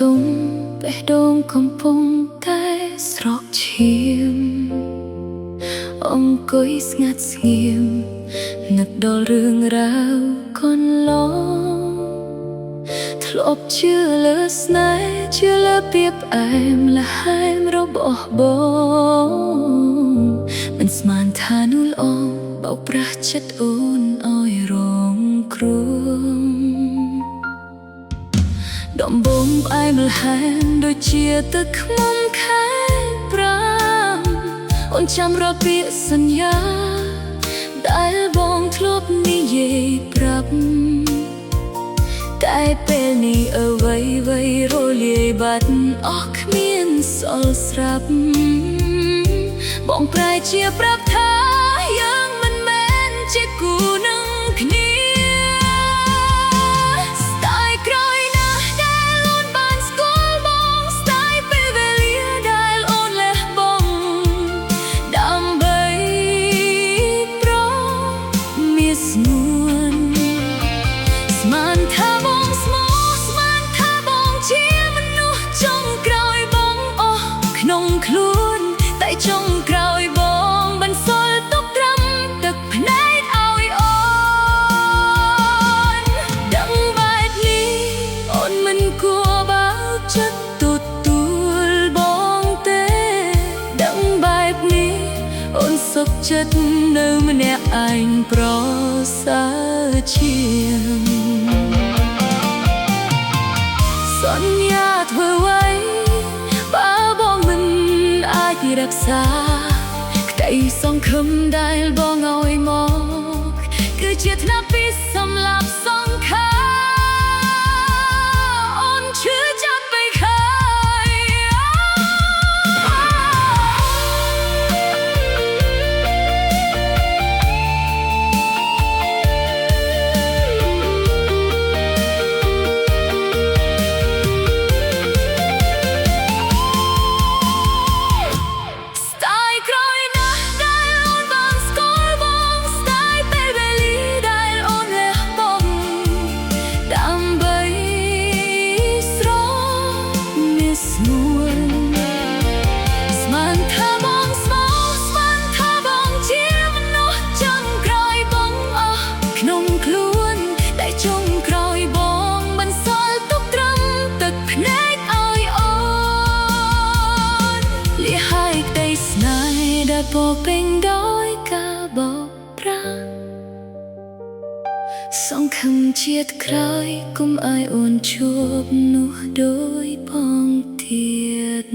ទុំបេះដូងកំពុងតែស្រកឈាមអង្គុយស្ងាត់ស្ងៀមនឹកដល់រឿងរ៉ាវកន្លងធ្លាប់ជឿលើស្នេហ៍ជឿលើពាក្យផ្អែមល្ហែមរបស់បងមិនស្មានថានោះល្អបោកប្រាស់ចិត្តអូនឲ្យរងគ្រោះដំបងផ្អែមល្ហែមដូចជាទឹកខ្មុំខែប្រាំអូនចាំរកពាក្យសន្យាដែលបងធ្លាប់និយាយប្រាប់តែពេលនេះអ្វីរលាយបាត់អស់គ្មានសល់ស្រាប់បងប្រែជាប្រាប់ថាយើងមិនមែនជាគូនឹងគ្នាស្ដាយក្រោយណាស់ដែលអូនបានស្គាល់បងស្ដាយពេលវេលាដែលអូនលះបង់ដើម្បីប្រមានស្មួនស្មានថាបងស្មោះស្មានថាបងជាមនុស្សចុងក្រោយបងអស់ក្នុងខ្លួនតែចុងក្រោយបងបន្សល់ទុកត្រឹមទឹកភ្នែកឲ្យអូនដឹងបែបនេះអូនមិនគួរបើកចិត្តទទួលបងទេដឹងបែបនេះអូនសុខចិត្តនៅម្នាក់ឯងប្រសើរជាងសន្យាធ្វើไว้បើបងមិនអាចរក្សាក្តីសង្ឃឹមដែលបងឲ្យមកគឺជាថ្នាក់ពីសម្លាប់សង្ខារអូនឈឺចាប់ពេកហើយពោពេញដោយការបោកប្រាស់សង្ឃឹមជាតិក្រោយគុំឲ្យអូនជួបនោះដោយផងទៀត